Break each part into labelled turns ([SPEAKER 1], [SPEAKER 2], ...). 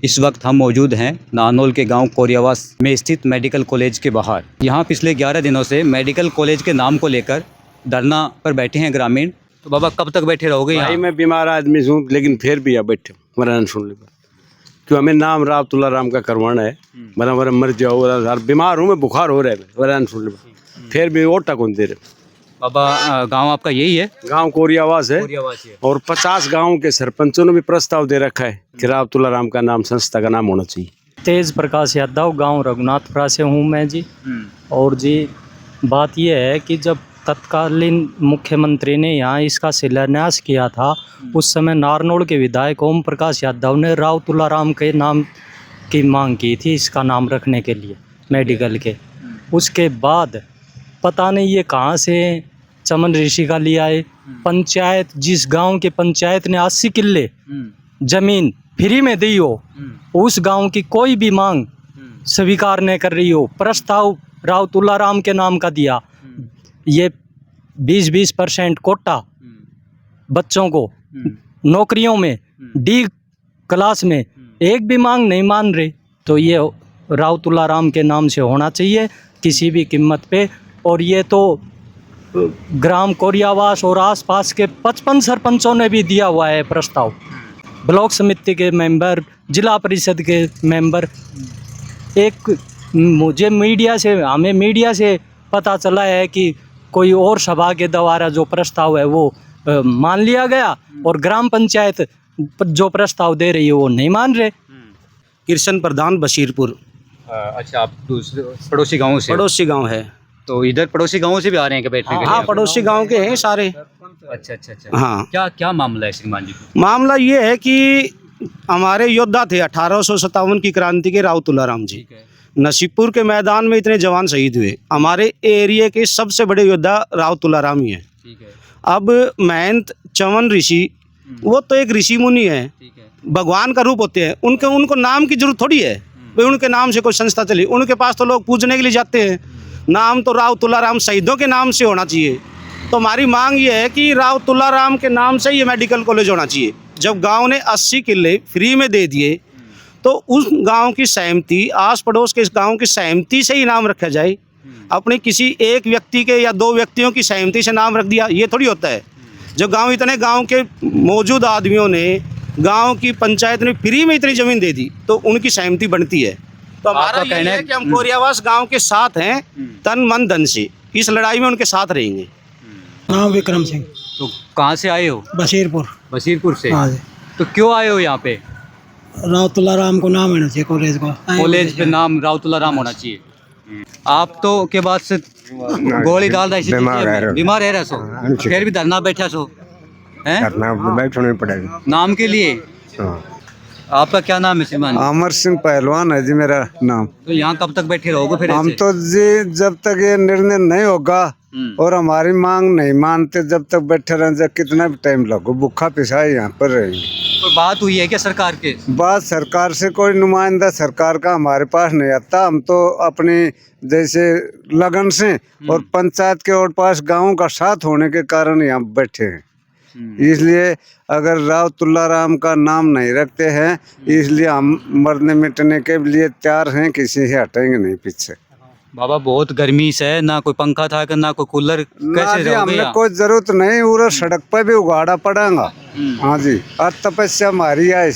[SPEAKER 1] इस वक्त हम मौजूद हैं नानोल के गांव कोरियावास में स्थित मेडिकल कॉलेज के बाहर। यहाँ पिछले 11 दिनों से मेडिकल कॉलेज के नाम को लेकर धरना पर बैठे हैं ग्रामीण। तो बाबा कब तक बैठे रहोगे यहाँ?
[SPEAKER 2] भाई मैं बीमार आदमी हूँ, लेकिन फिर भी यहाँ बैठे वरना सुन ले क्यों हमें नाम राव तुला राम का करवाना है। वरना मर जाओ, बीमार हूँ मैं, बुखार हो रहा है वरना सुन ले, फिर भी और टक दे रहे।
[SPEAKER 1] बाबा गांव आपका यही है?
[SPEAKER 2] गांव कोरियावास है और 50 गांव के सरपंचों ने भी प्रस्ताव दे रखा है कि राव तुला राम का नाम संस्था का नाम होना चाहिए।
[SPEAKER 3] तेज प्रकाश यादव, गांव रघुनाथपुरा से हूं मैं जी। और जी बात यह है कि जब तत्कालीन मुख्यमंत्री ने यहाँ इसका शिलान्यास किया था, उस समय नारनौल के विधायक ओम प्रकाश यादव ने राव तुला राम के नाम की मांग की थी इसका नाम रखने के लिए मेडिकल के। उसके बाद पता नहीं ये कहाँ से चमन ऋषि का लिया है। पंचायत, जिस गांव के पंचायत ने 80 किल्ले जमीन फ्री में दी हो, उस गांव की कोई भी मांग स्वीकार नहीं कर रही हो। प्रस्ताव राव तुला राम के नाम का दिया। ये 20% कोटा बच्चों को नौकरियों में डी क्लास में एक भी मांग नहीं मान रहे। तो ये राव तुला राम के नाम से होना चाहिए किसी भी कीमत पे। और ये तो ग्राम कोरियावास और आसपास के 55 सरपंचों ने भी दिया हुआ है प्रस्ताव। ब्लॉक समिति के मेंबर, जिला परिषद के मेंबर। एक हमें मीडिया से पता चला है कि कोई और सभा के द्वारा जो प्रस्ताव है वो मान लिया गया और ग्राम पंचायत जो प्रस्ताव दे रही है वो नहीं मान रहे।
[SPEAKER 4] कृष्ण प्रधान, बशीरपुर।
[SPEAKER 1] अच्छा, आप दूसरे पड़ोसी गाँव से?
[SPEAKER 4] पड़ोसी गांव है।
[SPEAKER 1] तो इधर पड़ोसी गाँव से भी आ रहे हैं क्या बैठने के लिए?
[SPEAKER 4] हाँ, पड़ोसी गांव के हैं सारे।
[SPEAKER 1] अच्छा।
[SPEAKER 4] हाँ।
[SPEAKER 1] क्या मामला है श्रीमान जी?
[SPEAKER 4] मामला ये है कि हमारे योद्धा थे 1857 की क्रांति के राव तुला राम जी। नसीबपुर के मैदान में इतने जवान शहीद हुए। हमारे एरिया के सबसे बड़े योद्धा राव तुला राम ही है। अब महंत चमन ऋषि, वो तो एक ऋषि मुनि है, भगवान का रूप होते हैं। उनको नाम की जरूरत थोड़ी है भाई उनके नाम से कोई संस्था चली। उनके पास तो लोग पूजने के लिए जाते हैं। नाम तो राव तुला राम शहीदों के नाम से होना चाहिए। तो हमारी मांग ये है कि राव तुला राम के नाम से ये मेडिकल कॉलेज होना चाहिए। जब गांव ने 80 किल्ले फ्री में दे दिए तो उस गांव की सहमति, आस पड़ोस के इस गांव की सहमति से ही नाम रखा जाए। अपने किसी एक व्यक्ति के या 2 व्यक्तियों की सहमति से नाम रख दिया, ये थोड़ी होता है। जब इतने गांव के मौजूद आदमियों ने, गांव की पंचायत ने फ्री में इतनी ज़मीन दे दी तो उनकी सहमति बनती है। तो हमारा कहना है कि हम कोरियावास गांव के साथ हैं, तन मन धन से। इस लड़ाई में उनके साथ रहेंगे।
[SPEAKER 5] नाम विक्रम सिंह।
[SPEAKER 1] तो कहाँ से आए हो?
[SPEAKER 5] बशीरपुर
[SPEAKER 1] से।
[SPEAKER 5] हाँ जी।
[SPEAKER 1] तो क्यों आए हो यहाँ पे?
[SPEAKER 5] राव तुला राम को नाम होना चाहिए कॉलेज को।
[SPEAKER 1] कॉलेज पे नाम राव तुला राम होना चाहिए। आप तो के बाद से गोली डाल रहे, बीमार है सो, फिर भी धरना बैठा सो है?
[SPEAKER 2] बैठना पड़ेगा
[SPEAKER 1] नाम के लिए। आपका क्या नाम है श्रीमान?
[SPEAKER 2] अमर सिंह पहलवान है जी मेरा नाम।
[SPEAKER 1] तो यहाँ कब तक बैठे रहोगे फिर?
[SPEAKER 2] हम तो जी जब तक ये निर्णय नहीं होगा और हमारी मांग नहीं मानते जब तक बैठे रहेंगे। कितना भी टाइम लगो, भूखा पिसा यहाँ पर रहेंगे।
[SPEAKER 1] तो बात हुई है क्या सरकार के?
[SPEAKER 2] बात सरकार से कोई नुमाइंदा सरकार का हमारे पास नहीं आता। हम तो अपनी जैसे लगन से और पंचायत के और पास गाँव का साथ होने के कारण यहाँ बैठे हैं। इसलिए अगर राव तुला राम का नाम नहीं रखते हैं, इसलिए हम मरने मिटने के लिए तैयार हैं, किसी से हटेंगे नहीं पीछे।
[SPEAKER 1] बाबा बहुत गर्मी से है, ना कोई पंखा था ना कोई कूलर, कैसे रहोगे?
[SPEAKER 2] हमें कोई जरूरत नहीं, पूरा सड़क पर भी उगाड़ा पड़ेगा। हाँ जी, और तपस्या हमारी है।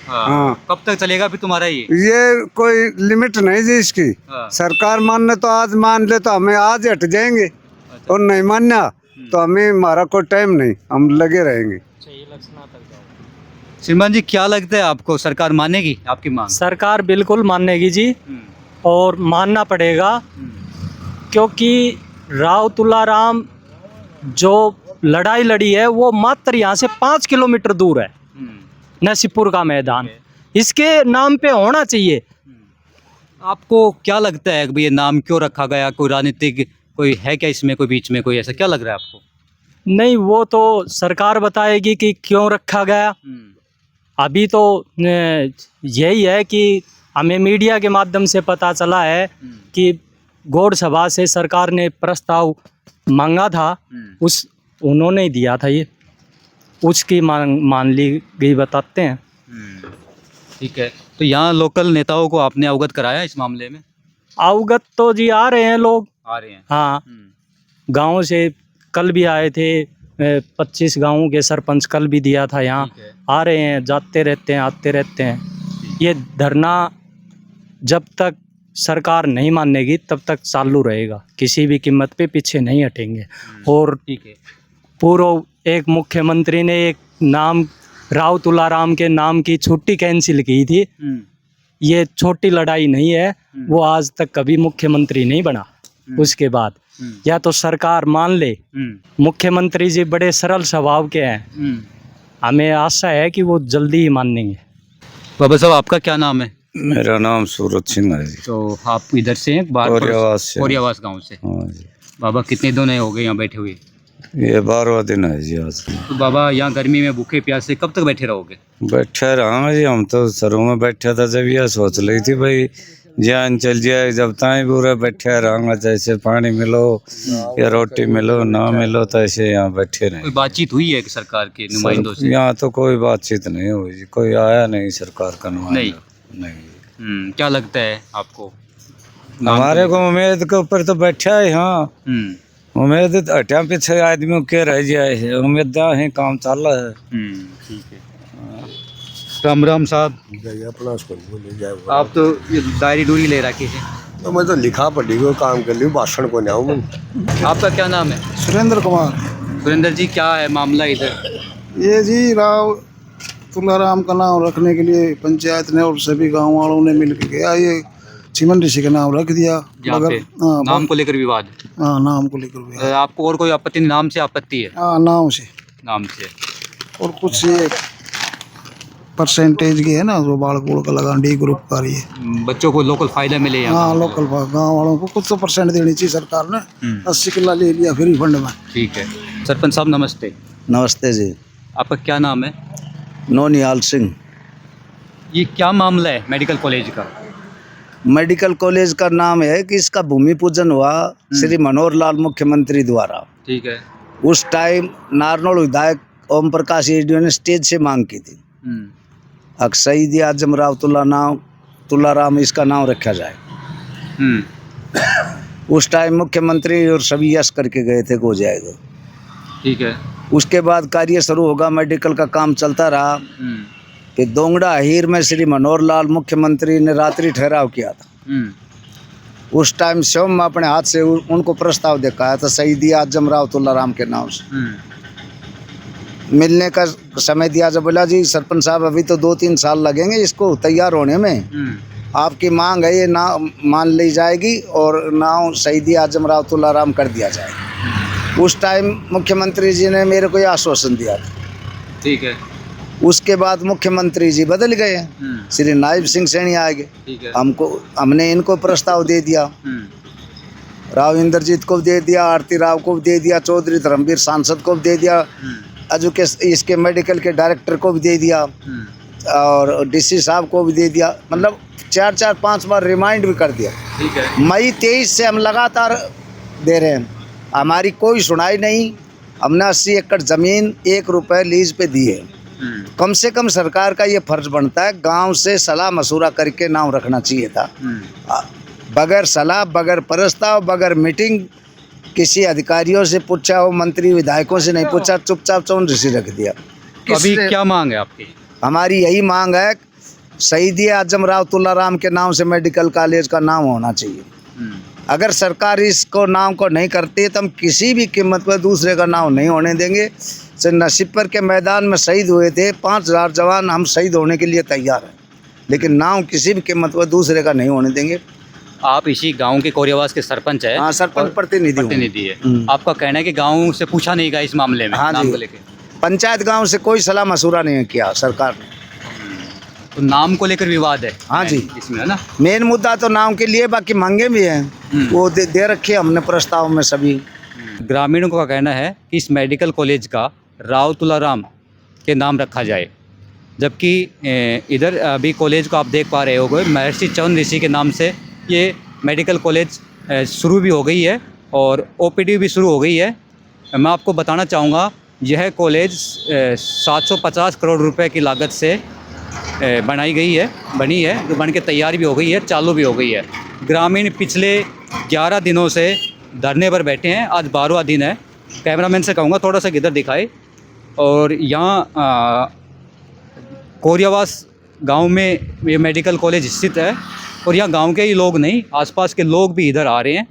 [SPEAKER 2] हाँ।
[SPEAKER 1] कब तक चलेगा फिर तुम्हारा
[SPEAKER 2] ये कोई लिमिट नहीं जी इसकी। सरकार मानने तो आज मान ले तो हमें आज हट जाएंगे, और नहीं मानना तो हमें हमारा कोई टाइम नहीं, हम लगे रहेंगे।
[SPEAKER 1] श्रीमान जी क्या लगता है आपको, सरकार मानेगी आपकी मांग?
[SPEAKER 3] सरकार बिल्कुल मानेगी जी, और मानना पड़ेगा। क्योंकि राव तुला राम जो लड़ाई लड़ी है वो मात्र यहाँ से 5 किलोमीटर दूर है, नसीबपुर का मैदान। इसके नाम पे होना चाहिए।
[SPEAKER 1] आपको क्या लगता है कि ये नाम क्यों रखा गया? कोई राजनीतिक कोई है क्या इसमें, कोई बीच में कोई ऐसा क्या लग रहा है आपको?
[SPEAKER 3] नहीं, वो तो सरकार बताएगी कि क्यों रखा गया। अभी तो यही है कि हमें मीडिया के माध्यम से पता चला है कि गौड़ सभा से सरकार ने प्रस्ताव मांगा था, उन्होंने दिया था, ये उसकी मान ली गई बताते हैं।
[SPEAKER 1] ठीक है, तो यहाँ लोकल नेताओं को आपने अवगत कराया इस मामले में?
[SPEAKER 3] अवगत तो जी आ रहे हैं लोग।
[SPEAKER 1] आ रहे हैं।
[SPEAKER 3] हाँ, गांव से कल भी आए थे, 25 गांवों के सरपंच कल भी दिया था यहाँ।
[SPEAKER 1] ठीक है।
[SPEAKER 3] आ रहे हैं, जाते रहते हैं, आते रहते हैं। ये धरना जब तक सरकार नहीं मानेगी तब तक चालू रहेगा, किसी भी कीमत पे पीछे नहीं हटेंगे। और
[SPEAKER 1] ठीक है।
[SPEAKER 3] पूर्व एक मुख्यमंत्री ने एक नाम राव तुलाराम के नाम की छुट्टी कैंसिल की थी। ये छोटी लड़ाई नहीं है, वो आज तक कभी मुख्यमंत्री नहीं बना। उसके बाद या तो सरकार मान ले, मुख्यमंत्री जी बड़े सरल स्वभाव के हैं, हमें आशा है कि वो जल्दी ही मानेंगे।
[SPEAKER 1] बाबा साहब, आपका क्या नाम है?
[SPEAKER 6] मेरा नाम सूरज सिंह है जी।
[SPEAKER 1] तो आप इधर से हैं?
[SPEAKER 6] कोरियावास से।
[SPEAKER 1] कोरियावास गांव से।
[SPEAKER 6] हाँ जी,
[SPEAKER 1] बाबा कितने दिन हो गए यहाँ बैठे हुए?
[SPEAKER 6] ये 12वां दिन है जी आज।
[SPEAKER 1] तो बाबा यहाँ गर्मी में भूखे प्यासे कब तक बैठे रहोगे?
[SPEAKER 6] बैठे रहा जी, हम तो सरों में बैठा था जब यह सोच रही थी भाई जान चल जाए, जब तक पूरा बैठे रहूँगा, जैसे पानी मिलो या रोटी मिलो ना मिलो तो ऐसे यहाँ बैठे रहे।
[SPEAKER 1] कोई बातचीत हुई है कि सरकार के नुमाइंदों से?
[SPEAKER 6] यहाँ तो कोई बातचीत नहीं हुई जी, कोई आया नहीं सरकार का नुमाइंदा। नहीं।
[SPEAKER 1] क्या लगता है आपको?
[SPEAKER 6] हमारे को उम्मीद के ऊपर तो बैठा है यहाँ, उम्मीद हटिया पीछे आदमियों के रह जाए है, उम्मीद है काम चल रहा है।
[SPEAKER 1] ठीक है। राम राम साहब, आप तो ये डायरी डूरी ले रखी है।
[SPEAKER 7] तो मैं तो लिखा पढ़ी को काम कर लियो, भाषण को नहीं आऊँ।
[SPEAKER 1] आपका क्या नाम है?
[SPEAKER 5] सुरेंद्र कुमार।
[SPEAKER 1] सुरेंद्र जी, क्या है मामला इधर?
[SPEAKER 5] ये जी राव तुलाराम का नाम रखने के लिए पंचायत ने और सभी गांव वालों ने मिल के गया, ये चिमन ऋषि का नाम रख दिया।
[SPEAKER 1] यहाँ पे नाम को लेकर विवाद?
[SPEAKER 5] हाँ, नाम को लेकर।
[SPEAKER 1] आपको और कोई आपत्ति? नाम से आपत्ति है?
[SPEAKER 5] हाँ, नाम से।
[SPEAKER 1] नाम से।
[SPEAKER 5] और कुछ ये परसेंटेज की है ना, जो बाल बूढ़ का लगा डी ग्रुप का रही है,
[SPEAKER 1] बच्चों को लोकल फायदा मिले यहाँ?
[SPEAKER 5] हाँ, लोकल गांव वालों को कुछ तो परसेंट देनी चाहिए सरकार ने। 80 किला ले लिया फ्री फंड में।
[SPEAKER 1] ठीक है। सरपंच साहब नमस्ते।
[SPEAKER 6] नमस्ते जी।
[SPEAKER 1] आपका क्या नाम है?
[SPEAKER 6] नौनिहाल सिंह।
[SPEAKER 1] ये क्या मामला है मेडिकल कॉलेज का?
[SPEAKER 6] मेडिकल कॉलेज का नाम है कि इसका भूमि पूजन हुआ श्री मनोहर लाल मुख्यमंत्री द्वारा।
[SPEAKER 1] ठीक है।
[SPEAKER 6] उस टाइम नारनौल विधायक ओम प्रकाश रेड्डी ने स्टेज से मांग की थी शहीद आजम राव तुलाराम इसका नाम रखा जाए। उस टाइम मुख्यमंत्री और सभी यश करके गए थे हो जाएगा।
[SPEAKER 1] ठीक है।
[SPEAKER 6] उसके बाद कार्य शुरू होगा, मेडिकल का काम चलता रहा कि दोंगड़ा हीर में श्री मनोहर लाल मुख्यमंत्री ने रात्रि ठहराव किया था। उस टाइम स्वयं अपने हाथ से उनको प्रस्ताव दिखाया था शहीद आजम राव तुलाराम के नाम से। मिलने का समय दिया, जब बोला जी सरपंच साहब अभी तो 2-3 साल लगेंगे इसको तैयार होने में, आपकी मांग है ये ना मान ली जाएगी और नाम शहीद आजम राव तुलाराम कर दिया जाएगा। उस टाइम मुख्यमंत्री जी ने मेरे को ये आश्वासन दिया था।
[SPEAKER 1] ठीक है।
[SPEAKER 6] उसके बाद मुख्यमंत्री जी बदल गए, श्री नायब सिंह सैनी आ गए।
[SPEAKER 1] ठीक है।
[SPEAKER 6] हमने इनको प्रस्ताव दे दिया, राव इंद्रजीत को दे दिया, आरती राव को दे दिया, चौधरी धर्मवीर सांसद को दे दिया, इसके मेडिकल के डायरेक्टर को भी दे दिया और डीसी साहब को भी दे दिया। मतलब 4-5 बार रिमाइंड भी कर दिया।
[SPEAKER 1] ठीक है।
[SPEAKER 6] मई 23 से हम लगातार दे रहे हैं, हमारी कोई सुनाई नहीं। हमने 80 एकड़ ज़मीन 1 रुपये लीज पे दी है। कम से कम सरकार का ये फर्ज बनता है गांव से सलाह मशूरा करके नाम रखना चाहिए था। बगैर सलाह, बगैर प्रस्ताव, बगैर मीटिंग, किसी अधिकारियों से पूछा हो, मंत्री विधायकों से नहीं पूछा, चुपचाप चौन ऋषि रख दिया।
[SPEAKER 1] अभी क्या मांग है आपकी?
[SPEAKER 6] हमारी यही मांग है शहीद आजम राव तुलाराम के नाम से मेडिकल कॉलेज का नाम होना चाहिए। अगर सरकार इसको नाम को नहीं करती तो हम किसी भी कीमत पर दूसरे का नाम नहीं होने देंगे। नसीबपुर के मैदान में शहीद हुए थे 5000 जवान, हम शहीद होने के लिए तैयार हैं, लेकिन नाम किसी भी कीमत पर दूसरे का नहीं होने देंगे।
[SPEAKER 1] आप इसी गांव के कोरियावास के सरपंच है?
[SPEAKER 6] हाँ, सरपंच प्रतिनिधि
[SPEAKER 1] है। आपका कहना है कि गांव से पूछा नहीं गया इस मामले में?
[SPEAKER 6] हाँ
[SPEAKER 1] नाम
[SPEAKER 6] जी,
[SPEAKER 1] को लेके
[SPEAKER 6] पंचायत गांव से कोई सलाह मशूरा नहीं किया सरकार ने।
[SPEAKER 1] तो नाम को लेकर विवाद है?
[SPEAKER 6] हाँ जी,
[SPEAKER 1] इसमें है ना
[SPEAKER 6] मेन मुद्दा तो नाम के लिए, बाकी मांगे भी हैं वो दे रखे हमने प्रस्ताव में सभी।
[SPEAKER 1] ग्रामीणों का कहना है कि इस मेडिकल कॉलेज का राव तुलाराम के नाम रखा जाए, जबकि इधर अभी कॉलेज को आप देख पा रहे होगे महर्षि चौन ऋषि के नाम से ये मेडिकल कॉलेज शुरू भी हो गई है और ओपीडी भी शुरू हो गई है। मैं आपको बताना चाहूँगा यह कॉलेज 750 करोड़ रुपए की लागत से बनाई गई है, बनी है, जो बन के तैयार भी हो गई है, चालू भी हो गई है। ग्रामीण पिछले 11 दिनों से धरने पर बैठे हैं, आज 12वां दिन है। कैमरामैन से कहूँगा थोड़ा सा इधर दिखाए। और यहाँ कोरियावास गांव में ये मेडिकल कॉलेज स्थित है और यहाँ गांव के ही लोग नहीं, आसपास के लोग भी इधर आ रहे हैं।